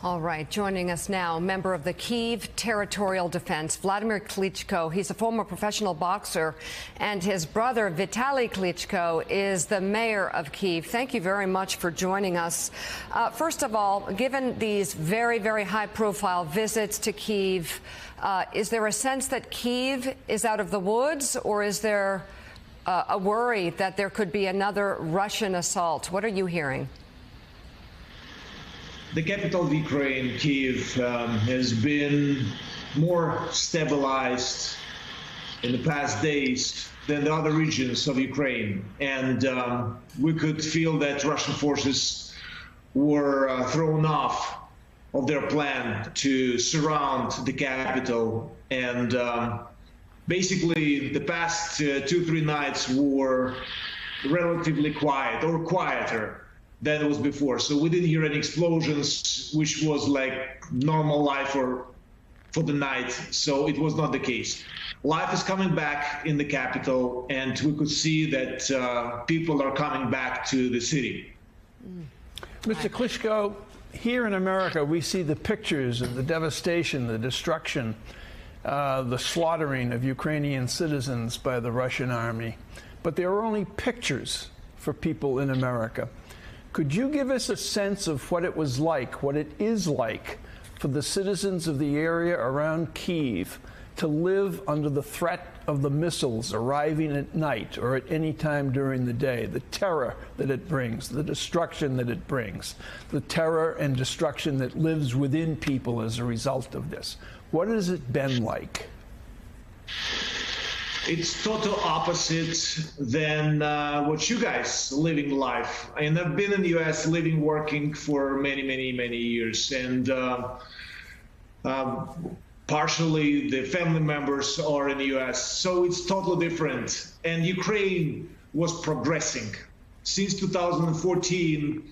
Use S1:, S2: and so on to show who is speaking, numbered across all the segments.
S1: All right, joining us now, member of the Kyiv Territorial Defense, Vladimir Klitschko. He's a former professional boxer, and his brother, Vitaly Klitschko, is the mayor of Kyiv. Thank you very much for joining us. First of all, given these very, very high-profile visits to Kyiv, is there a sense that Kyiv is out of the woods, or is there a worry that there could be another Russian assault? What are you hearing?
S2: The capital of Ukraine, Kyiv, has been more stabilized in the past days than the other regions of Ukraine. And we could feel that Russian forces were thrown off of their plan to surround the capital. And basically, the past 2-3 nights were relatively quiet, or quieter than it was before. So we didn't hear any explosions, which was like normal life for the night. So it was not the case. Life is coming back in the capital, and we could see that people are coming back to the city.
S3: Mr. Klitschko, here in America, we see the pictures of the devastation, the destruction, the slaughtering of Ukrainian citizens by the Russian army. But they are only pictures for people in America. Could you give us a sense of what it was like, what it is like for the citizens of the area around Kyiv to live under the threat of the missiles arriving at night or at any time during the day, the terror that it brings, the destruction that it brings, the terror and destruction that lives within people as a result of this? What has it been like?
S2: It's total opposite than what you guys living life. And I've been in the U.S. living, working for many years. And partially the family members are in the U.S. So it's totally different. And Ukraine was progressing. Since 2014,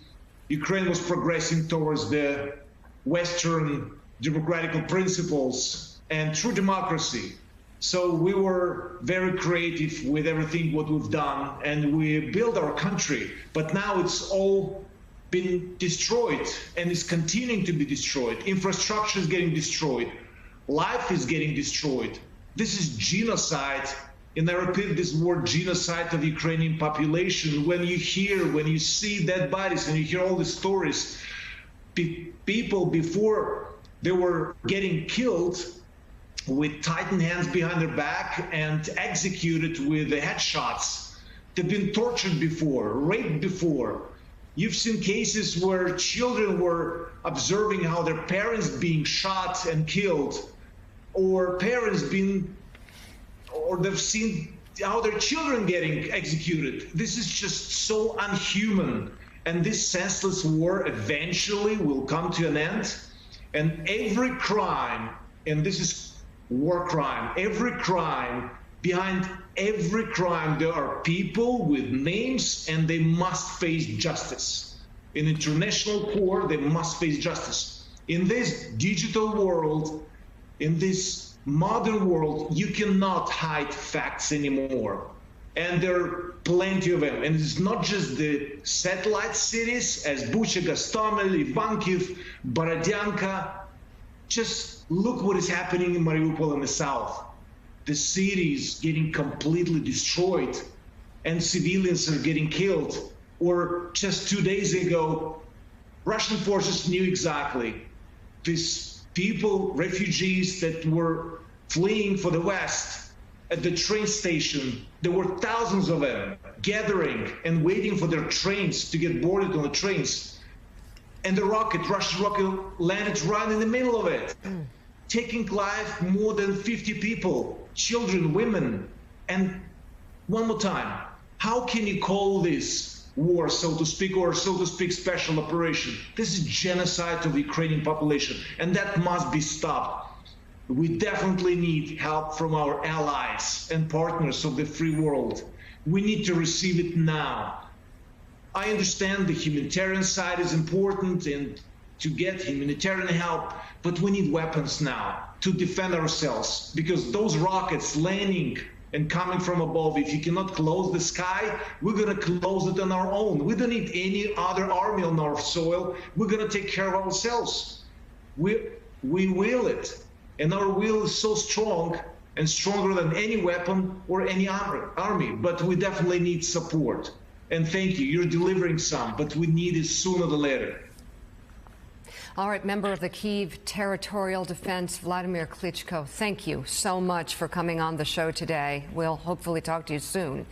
S2: Ukraine was progressing towards the Western democratic principles and true democracy. So we were very creative with everything what we've done, and we built our country. But now it's all been destroyed, and it's continuing to be destroyed. Infrastructure is getting destroyed. Life is getting destroyed. This is genocide. And I repeat this word, genocide of the Ukrainian population. When you see dead bodies and you hear all the stories, people before they were getting killed with tightened hands behind their back and executed with the headshots. They've been tortured before, raped before. You've seen cases where children were observing how their parents being shot and killed, or they've seen how their children getting executed. This is just so unhuman. And this senseless war eventually will come to an end. And every crime, and this is war crime, every crime, behind every crime there are people with names, and they must face justice. In international court, they must face justice. In this digital world, in this modern world, you cannot hide facts anymore. And there are plenty of them. And it's not just the satellite cities as Bucha, Gostomel, Ivankiv, Borodyanka. Just look what is happening in Mariupol in the south. The city is getting completely destroyed, and civilians are getting killed. Or just 2 days ago, Russian forces knew exactly these people, refugees that were fleeing for the West at the train station. There were thousands of them gathering and waiting for their trains to get boarded on the trains. And the Russian rocket landed right in the middle of it, taking life more than 50 people, children, women. And one more time, how can you call this war, so to speak, or so to speak, special operation? This is genocide of the Ukrainian population, and that must be stopped. We definitely need help from our allies and partners of the free world. We need to receive it now. I understand the humanitarian side is important and to get humanitarian help, but we need weapons now to defend ourselves, because those rockets landing and coming from above, if you cannot close the sky, we're going to close it on our own. We don't need any other army on our soil. We're going to take care of ourselves. We will it. And our will is so strong and stronger than any weapon or any army. But we definitely need support. And thank you. You're delivering some, but we need it sooner than later.
S1: All right, member of the Kyiv Territorial Defense, Vladimir Klitschko, thank you so much for coming on the show today. We'll hopefully talk to you soon.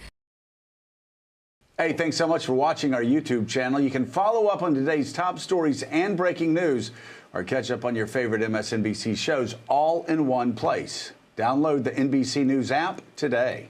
S4: Hey, thanks so much for watching our YouTube channel. You can follow up on today's top stories and breaking news, or catch up on your favorite MSNBC shows all in one place. Download the NBC News app today.